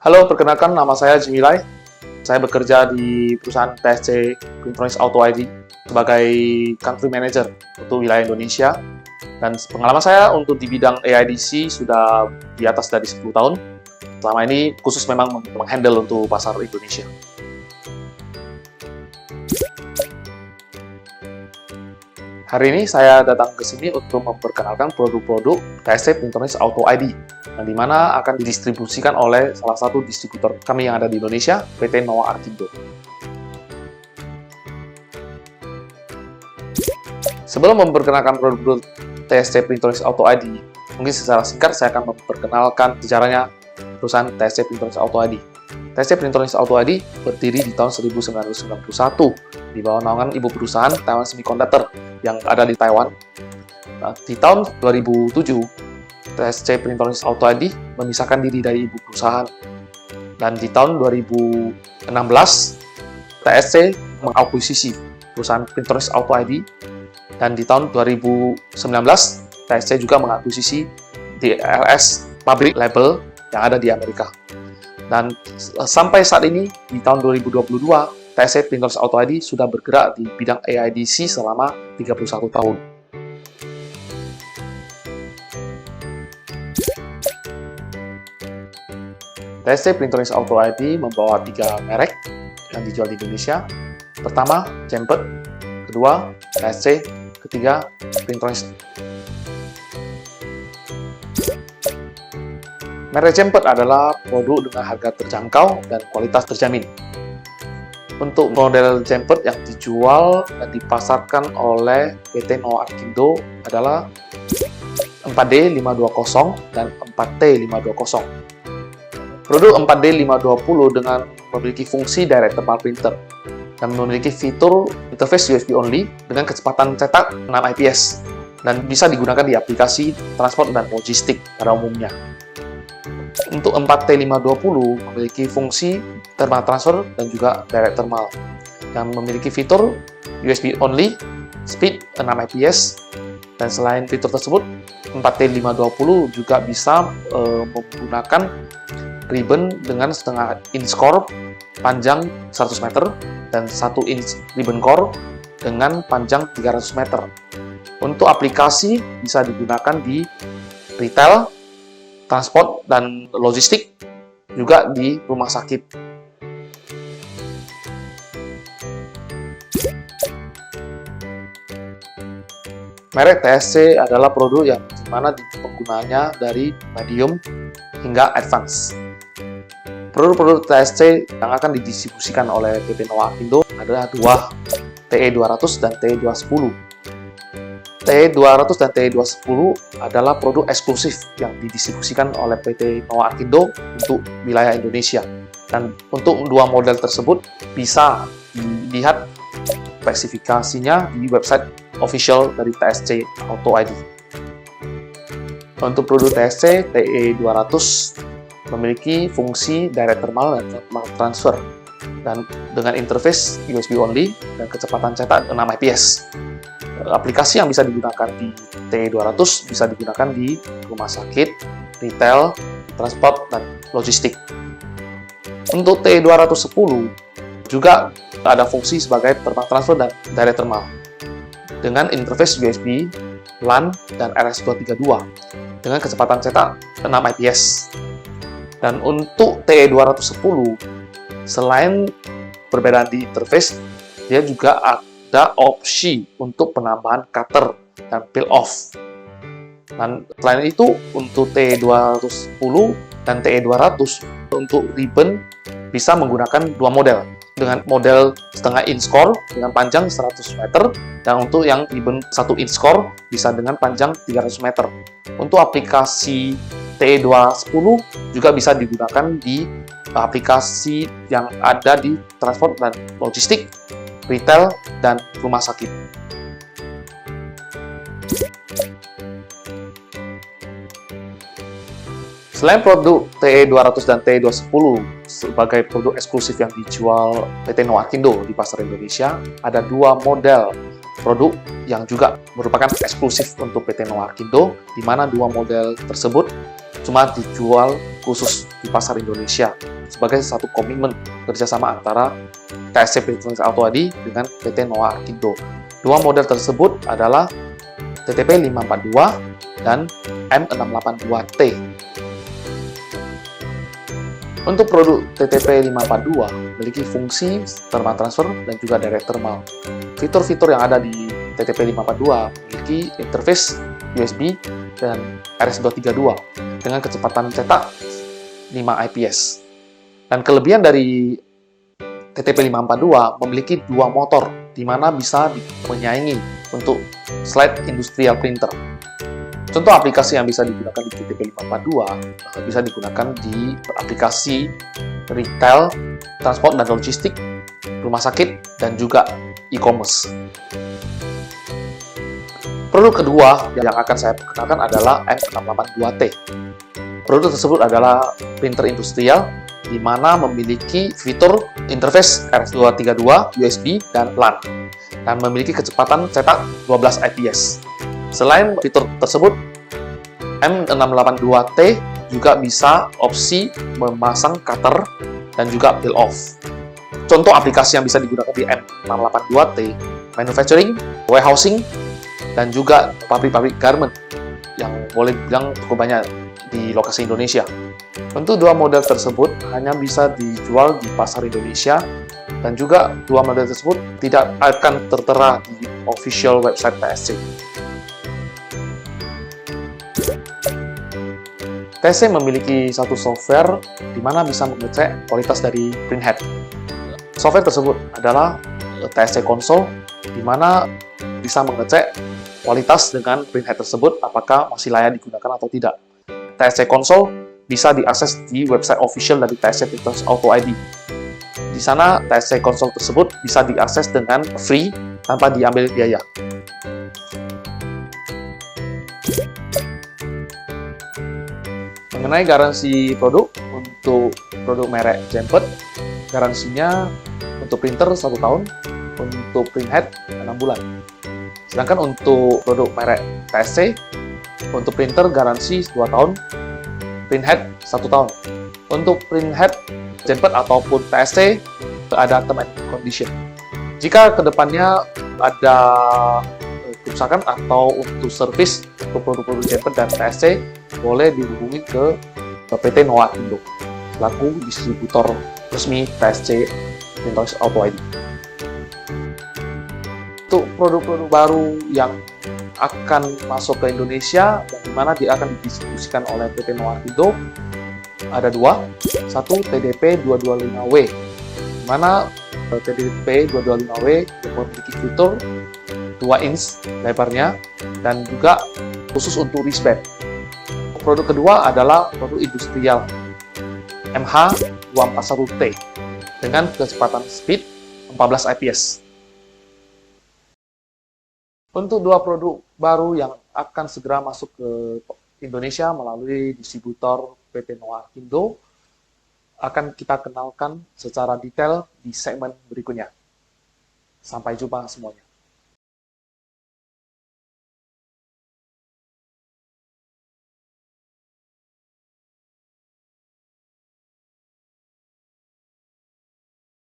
Halo, perkenalkan nama saya Jimmy Lai. Saya bekerja di perusahaan TSC Printronix Auto ID sebagai Country Manager untuk wilayah Indonesia. Dan pengalaman saya untuk di bidang AIDC sudah di atas dari 10 tahun. Selama ini khusus memang menghandle untuk pasar Indonesia. Hari ini saya datang ke sini untuk memperkenalkan produk-produk TSC Printronix Auto ID, yang dimana akan didistribusikan oleh salah satu distributor kami yang ada di Indonesia, PT Noah Arkindo. Sebelum memperkenalkan produk-produk TSC Printronix Auto ID, mungkin secara singkat saya akan memperkenalkan sejarahnya perusahaan TSC Printronix Auto ID. TSC Printronix Auto ID berdiri di tahun 1991 di bawah naungan ibu perusahaan Taiwan Semiconductor yang ada di Taiwan. Nah, di tahun 2007, TSC Printronix Auto ID memisahkan diri dari ibu perusahaan. Dan di tahun 2016, TSC mengakuisisi perusahaan Printronix Auto ID. Dan di tahun 2019, TSC juga mengakuisisi DLS pabrik label yang ada di Amerika. Dan sampai saat ini, di tahun 2022, TSC Printronix Auto ID sudah bergerak di bidang AIDC selama 31 tahun. TSC Printronix Auto ID membawa 3 merek yang dijual di Indonesia. Pertama, Jempet. Kedua, TSC. Ketiga, Printronix. Merek Jempet adalah produk dengan harga terjangkau dan kualitas terjamin. Untuk model Jempet yang dijual dan dipasarkan oleh PT Noah Arkindo adalah 4D520 dan 4T520. Produk 4D520 dengan memiliki fungsi direct thermal printer dan memiliki fitur interface USB only dengan kecepatan cetak 6 IPS dan bisa digunakan di aplikasi transport dan logistik pada umumnya. Untuk 4T520 memiliki fungsi thermal transfer dan juga direct thermal yang memiliki fitur USB only, speed 6 IPS, dan selain fitur tersebut 4T520 juga bisa menggunakan ribbon dengan setengah inch core panjang 100 meter dan 1 inch ribbon core dengan panjang 300 meter. Untuk aplikasi bisa digunakan di retail, transport, dan logistik, juga di rumah sakit. Merek TSC adalah produk yang dimana penggunaannya dari medium hingga advance. Produk-produk TSC yang akan didistribusikan oleh PT Noah Arkindo adalah 2 TE200 dan TE210. TE200 dan TE210 adalah produk eksklusif yang didistribusikan oleh PT Noah Arkindo untuk wilayah Indonesia. Dan untuk dua model tersebut bisa dilihat spesifikasinya di website official dari TSC Auto ID. Untuk produk TSC, TE200 memiliki fungsi direct thermal dan thermal transfer dan dengan interface USB only dan kecepatan cetak 6 IPS. Aplikasi yang bisa digunakan di TE200 bisa digunakan di rumah sakit, retail, transport, dan logistik. Untuk TE210 juga ada fungsi sebagai thermal transfer dan direct thermal dengan interface USB, LAN, dan RS232 dengan kecepatan cetak 6 IPS. Dan untuk TE210, selain perbedaan di interface, dia juga ada opsi untuk penambahan cutter dan peel off. Dan selain itu, untuk TE210 dan TE200 untuk ribbon bisa menggunakan dua model, dengan model setengah inch core dengan panjang 100 meter, dan untuk yang ribbon 1 inch core bisa dengan panjang 300 meter. Untuk aplikasi TE210 juga bisa digunakan di aplikasi yang ada di transport dan logistik, retail, dan rumah sakit. Selain produk TE200 dan TE210 sebagai produk eksklusif yang dijual PT Noah Arkindo di pasar Indonesia, ada dua model produk yang juga merupakan eksklusif untuk PT Noah Arkindo, di mana dua model tersebut cuma dijual khusus di pasar Indonesia sebagai satu komitmen kerjasama antara TSC Printers Auto ID dengan PT Noah Arkindo. Dua model tersebut adalah TTP 542 dan M682T. Untuk produk TTP 542 memiliki fungsi thermal transfer dan juga direct thermal. Fitur-fitur yang ada di TTP 542 memiliki interface USB dan RS232 dengan kecepatan cetak 5 IPS. Dan kelebihan dari TTP 542 memiliki dua motor, di mana bisa menyaingi untuk slide industrial printer. Contoh aplikasi yang bisa digunakan di TTP 542 bisa digunakan di aplikasi retail, transport dan logistik, rumah sakit, dan juga e-commerce. Produk kedua yang akan saya perkenalkan adalah M682T. Produk tersebut adalah printer industrial di mana memiliki fitur interface RS232, USB, dan LAN, dan memiliki kecepatan cetak 12 IPS. Selain fitur tersebut, M682T juga bisa opsi memasang cutter dan juga peel off. Contoh aplikasi yang bisa digunakan di M682T, manufacturing, warehousing, dan juga pabrik-pabrik garment yang boleh bilang cukup banyak di lokasi Indonesia. Tentu dua model tersebut hanya bisa dijual di pasar Indonesia, dan juga dua model tersebut tidak akan tertera di official website TSC. TSC memiliki satu software di mana bisa mengecek kualitas dari printhead. Software tersebut adalah TSC Console, di mana bisa mengecek kualitas dengan printhead tersebut apakah masih layak digunakan atau tidak. TSC Console bisa diakses di website official dari TSC Printers Auto ID. Di sana TSC Console tersebut bisa diakses dengan free tanpa diambil biaya. Mengenai garansi produk, untuk produk merek Jempet, garansinya untuk printer 1 tahun, untuk printhead 6 bulan. Sedangkan untuk produk merek TSC, untuk printer garansi 2 tahun, printhead 1 tahun. Untuk printhead Jempet ataupun TSC, ada term and condition. Jika kedepannya ada kerusakan atau untuk servis untuk produk-produk Jempet dan TSC, boleh dihubungi ke PT Noah Arkindo selaku distributor resmi TSC Printers Auto ID. Untuk produk-produk baru yang akan masuk ke Indonesia dan di mana dia akan didistribusikan oleh PT Noah Arkindo ada dua. Satu, TDP 225W, di mana TDP 225W memiliki fitur 2 inch lebarnya dan juga khusus untuk wristband. Produk kedua adalah produk industrial MH241T dengan kecepatan speed 14 IPS. Untuk dua produk baru yang akan segera masuk ke Indonesia melalui distributor PT Noah Arkindo akan kita kenalkan secara detail di segmen berikutnya. Sampai jumpa semuanya.